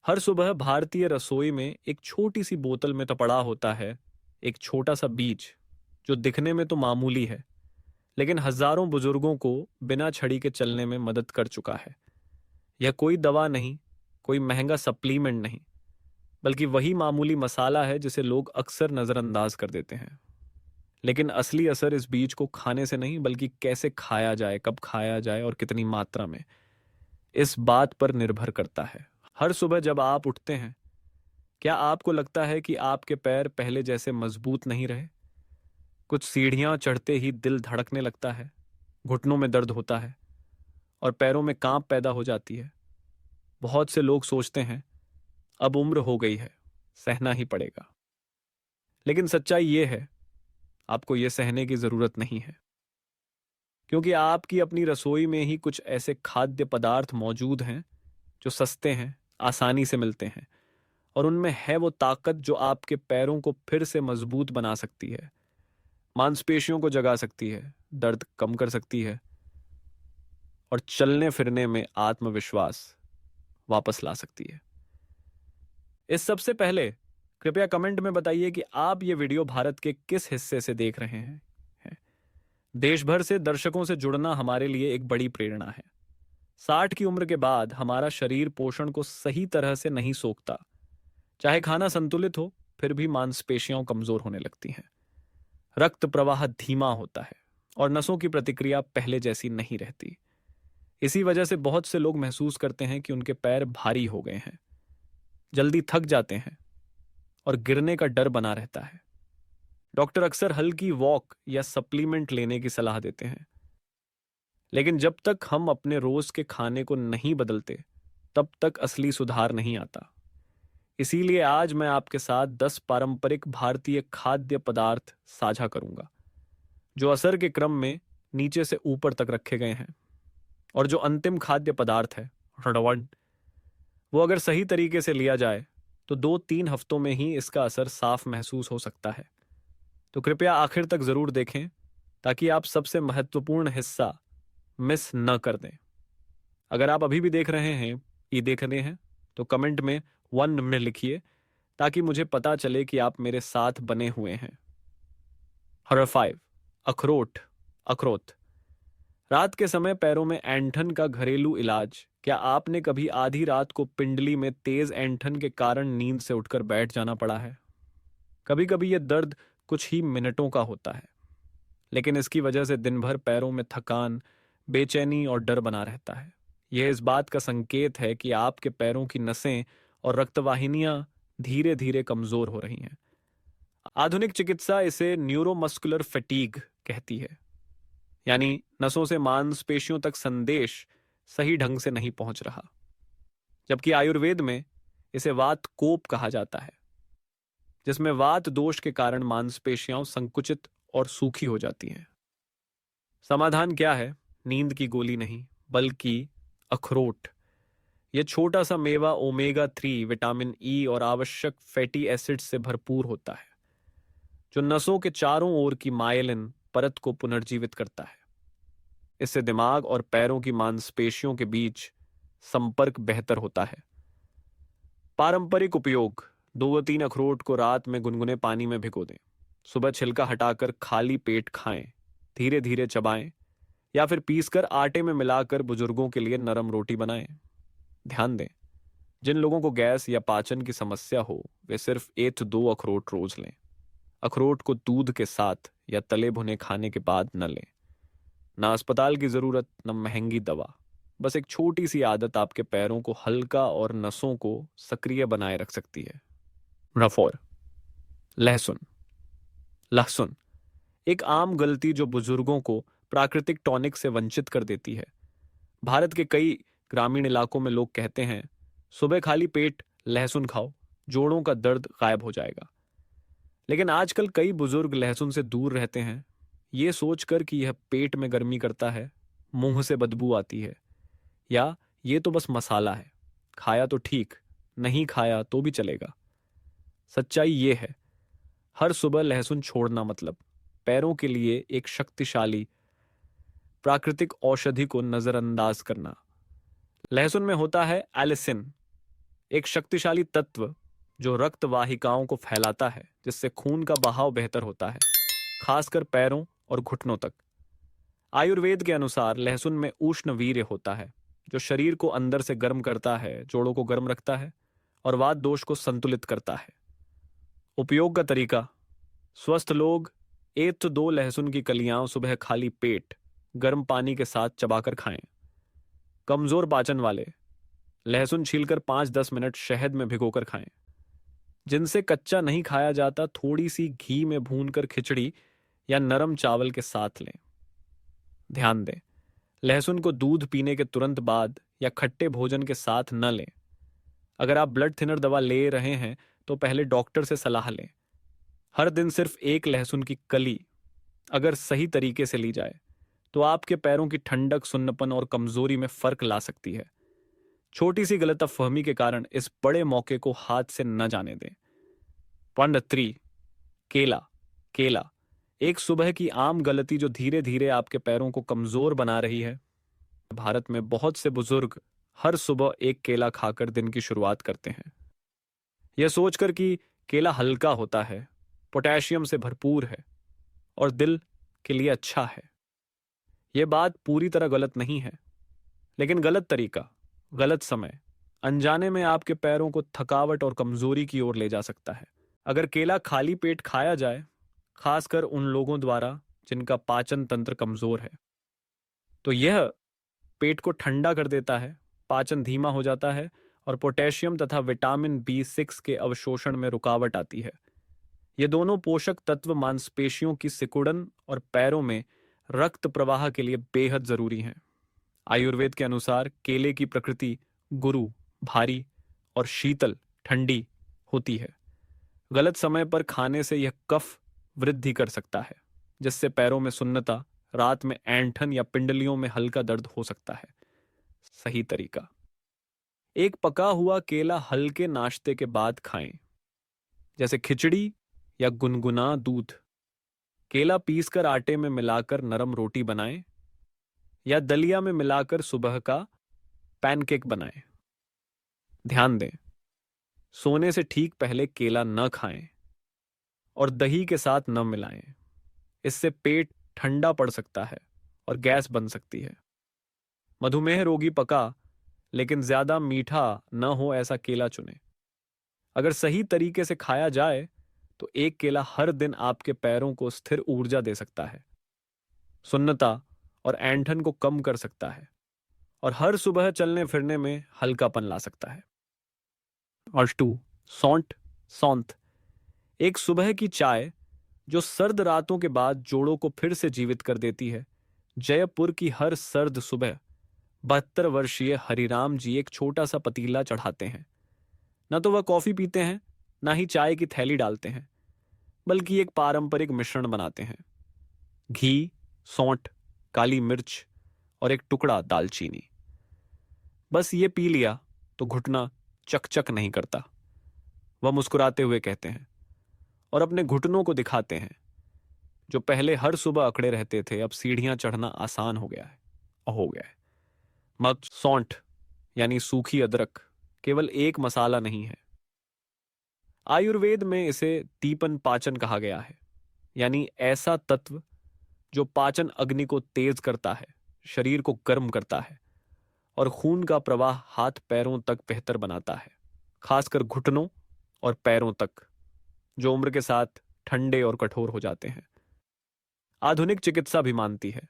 हर सुबह भारतीय रसोई में एक छोटी सी बोतल में तो पड़ा होता है एक छोटा सा बीज, जो दिखने में तो मामूली है, लेकिन हजारों बुजुर्गों को बिना छड़ी के चलने में मदद कर चुका है। यह कोई दवा नहीं, कोई महंगा सप्लीमेंट नहीं, बल्कि वही मामूली मसाला है जिसे लोग अक्सर नजरअंदाज कर देते हैं। लेकिन असली असर इस बीज को खाने से नहीं, बल्कि कैसे खाया जाए, कब खाया जाए और कितनी मात्रा में, इस बात पर निर्भर करता है। हर सुबह जब आप उठते हैं, क्या आपको लगता है कि आपके पैर पहले जैसे मजबूत नहीं रहे? कुछ सीढ़ियां चढ़ते ही दिल धड़कने लगता है, घुटनों में दर्द होता है और पैरों में कांप पैदा हो जाती है। बहुत से लोग सोचते हैं अब उम्र हो गई है, सहना ही पड़ेगा। लेकिन सच्चाई ये है, आपको ये सहने की जरूरत नहीं है, क्योंकि आपकी अपनी रसोई में ही कुछ ऐसे खाद्य पदार्थ मौजूद हैं जो सस्ते हैं, आसानी से मिलते हैं, और उनमें है वो ताकत जो आपके पैरों को फिर से मजबूत बना सकती है, मांसपेशियों को जगा सकती है, दर्द कम कर सकती है और चलने फिरने में आत्मविश्वास वापस ला सकती है। इस सबसे पहले कृपया कमेंट में बताइए कि आप ये वीडियो भारत के किस हिस्से से देख रहे हैं। देश भर से दर्शकों से जुड़ना हमारे लिए एक बड़ी प्रेरणा है। 60 की उम्र के बाद हमारा शरीर पोषण को सही तरह से नहीं सोखता। चाहे खाना संतुलित हो, फिर भी मांसपेशियां कमजोर होने लगती हैं, रक्त प्रवाह धीमा होता है और नसों की प्रतिक्रिया पहले जैसी नहीं रहती। इसी वजह से बहुत से लोग महसूस करते हैं कि उनके पैर भारी हो गए हैं, जल्दी थक जाते हैं और गिरने का डर बना रहता है। डॉक्टर अक्सर हल्की वॉक या सप्लीमेंट लेने की सलाह देते हैं, लेकिन जब तक हम अपने रोज के खाने को नहीं बदलते, तब तक असली सुधार नहीं आता। इसीलिए आज मैं आपके साथ 10 पारंपरिक भारतीय खाद्य पदार्थ साझा करूंगा, जो असर के क्रम में नीचे से ऊपर तक रखे गए हैं, और जो अंतिम खाद्य पदार्थ है रड़वन, वो अगर सही तरीके से लिया जाए तो 2-3 हफ्तों में ही इसका असर साफ महसूस हो सकता है। तो कृपया आखिर तक जरूर देखें, ताकि आप सबसे महत्वपूर्ण हिस्सा मिस न कर दें। अगर आप अभी भी देख रहे हैं तो कमेंट में 1 में लिखिए, ताकि मुझे पता चले कि आप मेरे साथ बने हुए हैं। हर 5, अखरोट। अखरोट रात के समय पैरों में ऐंठन का घरेलू इलाज। क्या आपने कभी आधी रात को पिंडली में तेज ऐंठन के कारण नींद से उठकर बैठ जाना पड़ा है? कभी कभी यह दर्द कुछ ही मिनटों का होता है, लेकिन इसकी वजह से दिन भर पैरों में थकान, बेचैनी और डर बना रहता है। यह इस बात का संकेत है कि आपके पैरों की नसें और रक्तवाहिनियां धीरे धीरे कमजोर हो रही हैं। आधुनिक चिकित्सा इसे न्यूरोमस्कुलर फटीग कहती है, यानी नसों से मांसपेशियों तक संदेश सही ढंग से नहीं पहुंच रहा। जबकि आयुर्वेद में इसे वात कोप कहा जाता है, जिसमें वात दोष के कारण मांसपेशियां संकुचित और सूखी हो जाती हैं। समाधान क्या है? नींद की गोली नहीं, बल्कि अखरोट। यह छोटा सा मेवा ओमेगा 3, विटामिन ई और आवश्यक फैटी एसिड से भरपूर होता है, जो नसों के चारों ओर की मायलिन परत को पुनर्जीवित करता है। इससे दिमाग और पैरों की मांसपेशियों के बीच संपर्क बेहतर होता है। पारंपरिक उपयोग: 2-3 अखरोट को रात में गुनगुने पानी में भिगो दें। सुबह छिलका हटाकर खाली पेट खाएं, धीरे धीरे चबाएं, या फिर पीसकर आटे में मिलाकर बुजुर्गों के लिए नरम रोटी बनाएं। ध्यान दें, जिन लोगों को गैस या पाचन की समस्या हो, वे सिर्फ 1 से 2 अखरोट रोज लें। अखरोट को दूध के साथ या तले भुने खाने के बाद न लें। ना अस्पताल की जरूरत, न महंगी दवा। बस एक छोटी सी आदत आपके पैरों को हल्का और नसों को सक्रिय बनाए रख सकती है। रफोर लहसुन। लहसुन एक आम गलती जो बुजुर्गों को प्राकृतिक टॉनिक से वंचित कर देती है। भारत के कई ग्रामीण इलाकों में लोग कहते हैं, सुबह खाली पेट लहसुन खाओ, जोड़ों का दर्द गायब हो जाएगा। लेकिन आजकल कई बुजुर्ग लहसुन से दूर रहते हैं, ये सोचकर कि यह पेट में गर्मी करता है, मुंह से बदबू आती है, या ये तो बस मसाला है, खाया तो ठीक, नहीं खाया तो भी चलेगा। सच्चाई ये है, हर सुबह लहसुन छोड़ना मतलब पैरों के लिए एक शक्तिशाली प्राकृतिक औषधि को नजरअंदाज करना। लहसुन में होता है एलिसिन, एक शक्तिशाली तत्व जो रक्त वाहिकाओं को फैलाता है, जिससे खून का बहाव बेहतर होता है, खासकर पैरों और घुटनों तक। आयुर्वेद के अनुसार लहसुन में उष्ण वीर्य होता है, जो शरीर को अंदर से गर्म करता है, जोड़ों को गर्म रखता है और वात दोष को संतुलित करता है। उपयोग का तरीका: स्वस्थ लोग 1 से 2 लहसुन की कलियां सुबह खाली पेट गर्म पानी के साथ चबाकर खाएं। कमजोर पाचन वाले लहसुन छीलकर 5-10 मिनट शहद में भिगोकर खाएं। जिनसे कच्चा नहीं खाया जाता, थोड़ी सी घी में भूनकर खिचड़ी या नरम चावल के साथ लें। ध्यान दें, लहसुन को दूध पीने के तुरंत बाद या खट्टे भोजन के साथ न लें। अगर आप ब्लड थिनर दवा ले रहे हैं तो पहले डॉक्टर से सलाह लें। हर दिन सिर्फ 1 लहसुन की कली अगर सही तरीके से ली जाए तो आपके पैरों की ठंडक, सुन्नपन और कमजोरी में फर्क ला सकती है। छोटी सी गलतफहमी के कारण इस बड़े मौके को हाथ से न जाने दें। पॉइंट 3, केला। केला एक सुबह की आम गलती जो धीरे धीरे आपके पैरों को कमजोर बना रही है। भारत में बहुत से बुजुर्ग हर सुबह एक केला खाकर दिन की शुरुआत करते हैं, यह सोचकर कि केला हल्का होता है, पोटेशियम से भरपूर है और दिल के लिए अच्छा है। यह बात पूरी तरह गलत नहीं है, लेकिन गलत तरीका, गलत समय अनजाने में आपके पैरों को थकावट और कमजोरी की ओर ले जा सकता है। अगर केला खाली पेट खाया जाए, खासकर उन लोगों द्वारा जिनका पाचन तंत्र कमजोर है, तो यह पेट को ठंडा कर देता है, पाचन धीमा हो जाता है और पोटेशियम तथा विटामिन B6 के अवशोषण में रुकावट आती है। ये दोनों पोषक तत्व मांसपेशियों की सिकुड़न और पैरों में रक्त प्रवाह के लिए बेहद जरूरी हैं। आयुर्वेद के अनुसार केले की प्रकृति गुरु, भारी और शीतल, ठंडी होती है। गलत समय पर खाने से यह कफ वृद्धि कर सकता है, जिससे पैरों में सुन्नता, रात में ऐंठन या पिंडलियों में हल्का दर्द हो सकता है। सही तरीका: एक पका हुआ केला हल्के नाश्ते के बाद खाएं, जैसे खिचड़ी या गुनगुना दूध। केला पीसकर आटे में मिलाकर नरम रोटी बनाएं या दलिया में मिलाकर सुबह का पैनकेक बनाएं। ध्यान दें, सोने से ठीक पहले केला न खाएं और दही के साथ न मिलाएं। इससे पेट ठंडा पड़ सकता है और गैस बन सकती है। मधुमेह रोगी पका लेकिन ज्यादा मीठा न हो ऐसा केला चुनें। अगर सही तरीके से खाया जाए तो एक केला हर दिन आपके पैरों को स्थिर ऊर्जा दे सकता है, सुन्नता और ऐंठन को कम कर सकता है और हर सुबह चलने फिरने में हल्कापन ला सकता है। और 2, सौंठ, सौंठ एक सुबह की चाय जो सर्द रातों के बाद जोड़ों को फिर से जीवित कर देती है। जयपुर की हर सर्द सुबह 72 वर्षीय हरिराम जी एक छोटा सा पतीला चढ़ाते हैं। न तो वह कॉफी पीते हैं, ना ही चाय की थैली डालते हैं, बल्कि एक पारंपरिक मिश्रण बनाते हैं। घी, सौंठ, काली मिर्च और एक टुकड़ा दालचीनी। बस ये पी लिया तो घुटना चकचक नहीं करता, वह मुस्कुराते हुए कहते हैं और अपने घुटनों को दिखाते हैं। जो पहले हर सुबह अकड़े रहते थे, अब सीढ़ियां चढ़ना आसान हो गया है। मग सौंठ यानी सूखी अदरक केवल एक मसाला नहीं है। आयुर्वेद में इसे तीपन पाचन कहा गया है, यानी ऐसा तत्व जो पाचन अग्नि को तेज करता है, शरीर को गर्म करता है और खून का प्रवाह हाथ पैरों तक बेहतर बनाता है, खासकर घुटनों और पैरों तक, जो उम्र के साथ ठंडे और कठोर हो जाते हैं। आधुनिक चिकित्सा भी मानती है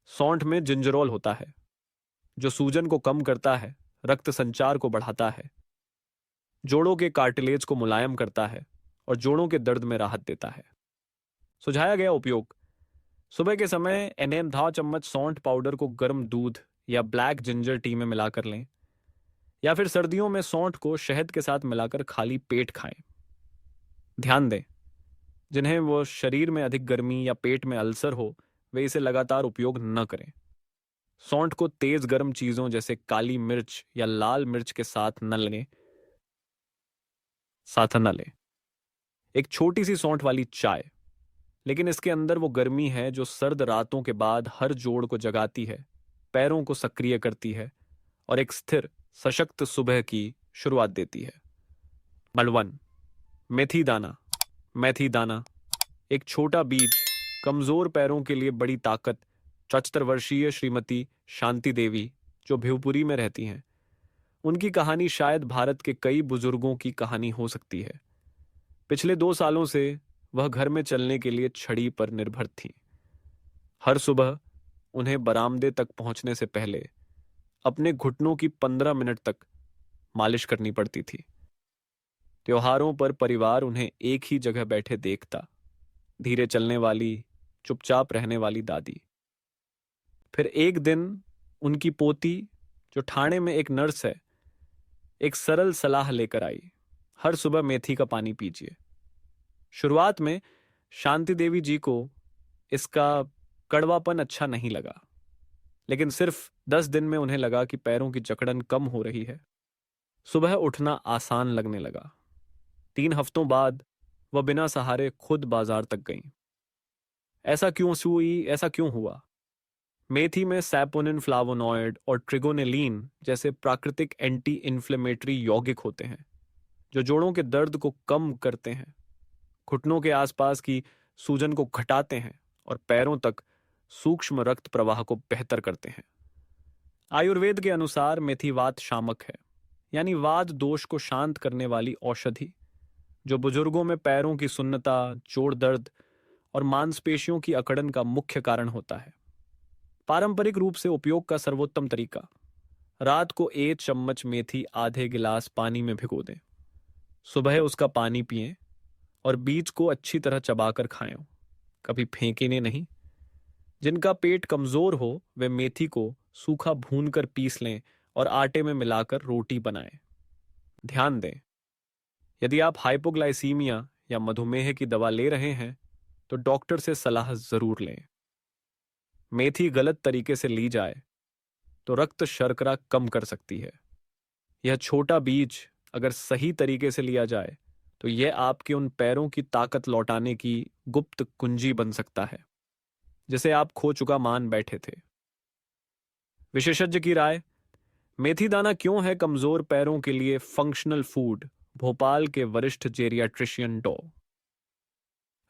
सौंठ में जिंजरोल होता है, जो सूजन को कम करता है, रक्त संचार को बढ़ाता है, जोड़ों के कार्टिलेज को मुलायम करता है और जोड़ों के दर्द में राहत देता है। सुझाया गया उपयोग: सुबह के समय एनेम-धा चम्मच सौंठ पाउडर को गर्म दूध या ब्लैक जिंजर टी में मिलाकर लें, या फिर सर्दियों में सौंठ को शहद के साथ मिलाकर खाली पेट खाएं। ध्यान दें, जिन्हें वो शरीर में अधिक गर्मी या पेट में अल्सर हो, वे इसे लगातार उपयोग न करें। सौंठ को तेज गर्म चीजों जैसे काली मिर्च या लाल मिर्च के साथ न लें। एक छोटी सी सौंठ वाली चाय, लेकिन इसके अंदर वो गर्मी है जो सर्द रातों के बाद हर जोड़ को जगाती है, पैरों को सक्रिय करती है और एक स्थिर, सशक्त सुबह की शुरुआत देती है। नंबर 1, मेथी दाना। मेथी दाना एक छोटा बीज, कमजोर पैरों के लिए बड़ी ताकत। 74 वर्षीय श्रीमती शांति देवी, जो भिवपुरी में रहती हैं, उनकी कहानी शायद भारत के कई बुजुर्गों की कहानी हो सकती है। पिछले 2 सालों से वह घर में चलने के लिए छड़ी पर निर्भर थी। हर सुबह उन्हें बरामदे तक पहुंचने से पहले अपने घुटनों की 15 मिनट तक मालिश करनी पड़ती थी। त्योहारों पर परिवार उन्हें एक ही जगह बैठे देखता, धीरे चलने वाली, चुपचाप रहने वाली दादी। फिर एक दिन उनकी पोती, जो ठाणे में एक नर्स है, एक सरल सलाह लेकर आई। हर सुबह मेथी का पानी पीजिए। शुरुआत में शांति देवी जी को इसका कड़वापन अच्छा नहीं लगा, लेकिन सिर्फ 10 दिन में उन्हें लगा कि पैरों की जकड़न कम हो रही है। सुबह उठना आसान लगने लगा। 3 हफ्तों बाद वह बिना सहारे खुद बाजार तक गईं। ऐसा क्यों हुआ? मेथी में सैपोनिन, फ्लावोनॉइड और ट्रिगोनेलिन जैसे प्राकृतिक एंटी इन्फ्लेमेटरी यौगिक होते हैं, जो जोड़ों के दर्द को कम करते हैं, घुटनों के आसपास की सूजन को घटाते हैं और पैरों तक सूक्ष्म रक्त प्रवाह को बेहतर करते हैं। आयुर्वेद के अनुसार मेथी वात शामक है, यानी वात दोष को शांत करने वाली औषधि, जो बुजुर्गों में पैरों की सुन्नता, जोड़ दर्द और मांसपेशियों की अकड़न का मुख्य कारण होता है। पारंपरिक रूप से उपयोग का सर्वोत्तम तरीका: रात को 1 चम्मच मेथी आधे गिलास पानी में भिगो दें। सुबह उसका पानी पिएं और बीज को अच्छी तरह चबाकर खाएं, कभी फेंकें नहीं। जिनका पेट कमजोर हो वे मेथी को सूखा भूनकर पीस लें और आटे में मिलाकर रोटी बनाएं। ध्यान दें, यदि आप हाइपोग्लाइसीमिया या मधुमेह की दवा ले रहे हैं तो डॉक्टर से सलाह जरूर लें। मेथी गलत तरीके से ली जाए तो रक्त शर्करा कम कर सकती है। यह छोटा बीज अगर सही तरीके से लिया जाए तो यह आपके उन पैरों की ताकत लौटाने की गुप्त कुंजी बन सकता है, जिसे आप खो चुका मान बैठे थे। विशेषज्ञ की राय: मेथी दाना क्यों है कमजोर पैरों के लिए फंक्शनल फूड? भोपाल के वरिष्ठ जेरियाट्रिशियन डॉ.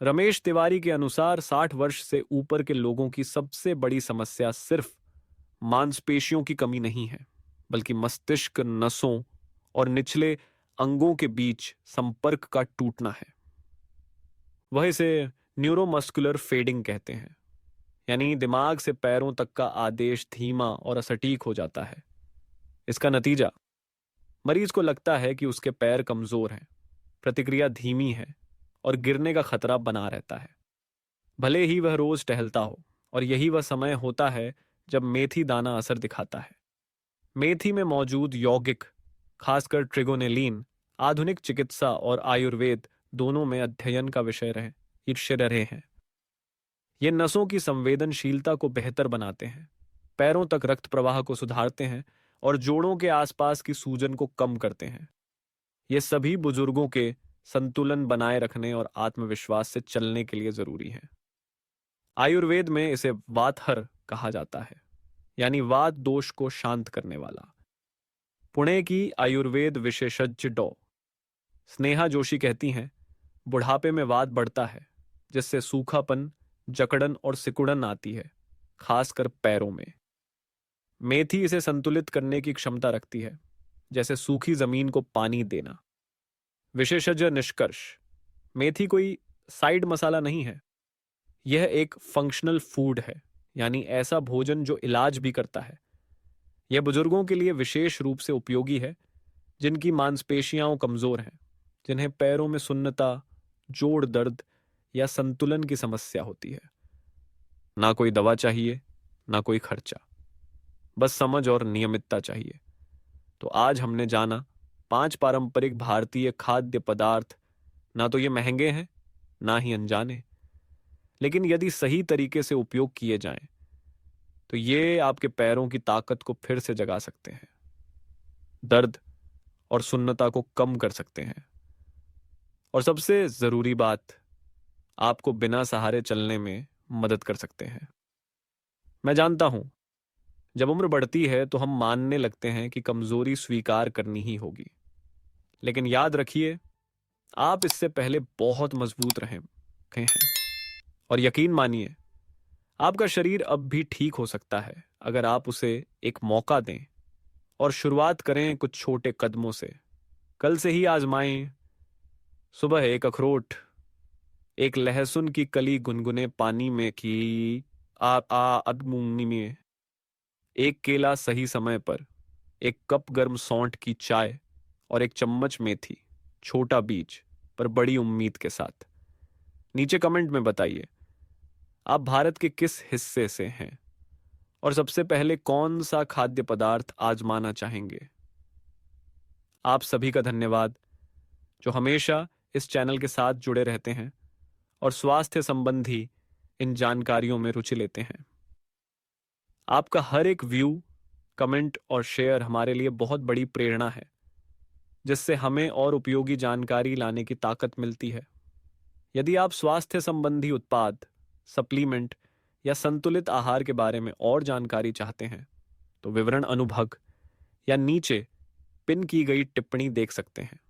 रमेश तिवारी के अनुसार 60 वर्ष से ऊपर के लोगों की सबसे बड़ी समस्या सिर्फ मांसपेशियों की कमी नहीं है, बल्कि मस्तिष्क, नसों और निचले अंगों के बीच संपर्क का टूटना है। वह इसे न्यूरोमस्कुलर फेडिंग कहते हैं, यानी दिमाग से पैरों तक का आदेश धीमा और असटीक हो जाता है। इसका नतीजा: मरीज को लगता है कि उसके पैर कमजोर हैं, प्रतिक्रिया धीमी है और गिरने का खतरा बना रहता है, भले ही वह रोज टहलता हो। और यही वह समय होता है जब मेथी दाना असर दिखाता है। मेथी में मौजूद यौगिक, खासकर ट्रिगोनेलिन, आधुनिक चिकित्सा और आयुर्वेद दोनों में अध्ययन का विषय रहे हैं। ये नसों की संवेदनशीलता को बेहतर बनाते हैं, पैरों तक रक्त प्रवाह को सुधारते हैं और जोड़ों के आसपास की सूजन को कम करते हैं। ये सभी बुजुर्गों के संतुलन बनाए रखने और आत्मविश्वास से चलने के लिए जरूरी है। आयुर्वेद में इसे वातहर कहा जाता है, यानी वात दोष को शांत करने वाला। पुणे की आयुर्वेद विशेषज्ञ डॉ. स्नेहा जोशी कहती हैं, बुढ़ापे में वात बढ़ता है, जिससे सूखापन, जकड़न और सिकुड़न आती है, खासकर पैरों में। मेथी इसे संतुलित करने की क्षमता रखती है, जैसे सूखी जमीन को पानी देना। विशेषज्ञ निष्कर्ष: मेथी कोई साइड मसाला नहीं है, यह एक फंक्शनल फूड है, यानी ऐसा भोजन जो इलाज भी करता है। यह बुजुर्गों के लिए विशेष रूप से उपयोगी है, जिनकी मांसपेशियां कमजोर हैं, जिन्हें पैरों में सुन्नता, जोड़ दर्द या संतुलन की समस्या होती है। ना कोई दवा चाहिए, ना कोई खर्चा, बस समझ और नियमितता चाहिए। तो आज हमने जाना 5 पारंपरिक भारतीय खाद्य पदार्थ। ना तो ये महंगे हैं, ना ही अनजाने, लेकिन यदि सही तरीके से उपयोग किए जाएं, तो ये आपके पैरों की ताकत को फिर से जगा सकते हैं, दर्द और सुन्नता को कम कर सकते हैं, और सबसे जरूरी बात, आपको बिना सहारे चलने में मदद कर सकते हैं। मैं जानता हूं, जब उम्र बढ़ती है तो हम मानने लगते हैं कि कमजोरी स्वीकार करनी ही होगी, लेकिन याद रखिए, आप इससे पहले बहुत मजबूत रहे हैं। और यकीन मानिए, आपका शरीर अब भी ठीक हो सकता है अगर आप उसे एक मौका दें और शुरुआत करें कुछ छोटे कदमों से। कल से ही आजमाएं। सुबह एक अखरोट, एक लहसुन की कली गुनगुने पानी में की आ आ अधमुंगनी में, एक केला सही समय पर, एक कप गर्म सौंठ की चाय और एक चम्मच मेथी। छोटा बीज पर बड़ी उम्मीद के साथ। नीचे कमेंट में बताइए, आप भारत के किस हिस्से से हैं और सबसे पहले कौन सा खाद्य पदार्थ आजमाना चाहेंगे। आप सभी का धन्यवाद जो हमेशा इस चैनल के साथ जुड़े रहते हैं और स्वास्थ्य संबंधी इन जानकारियों में रुचि लेते हैं। आपका हर एक व्यू, कमेंट और शेयर हमारे लिए बहुत बड़ी प्रेरणा है, जिससे हमें और उपयोगी जानकारी लाने की ताकत मिलती है। यदि आप स्वास्थ्य संबंधी उत्पाद, सप्लीमेंट या संतुलित आहार के बारे में और जानकारी चाहते हैं, तो विवरण अनुभाग या नीचे पिन की गई टिप्पणी देख सकते हैं।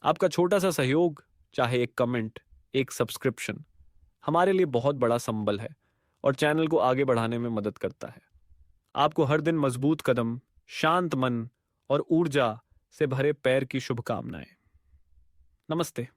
आपका छोटा सा सहयोग, चाहे एक कमेंट, एक सब्सक्रिप्शन, हमारे लिए बहुत बड़ा संबल है और चैनल को आगे बढ़ाने में मदद करता है। आपको हर दिन मजबूत कदम, शांत मन और ऊर्जा से भरे पैर की शुभकामनाएं। नमस्ते।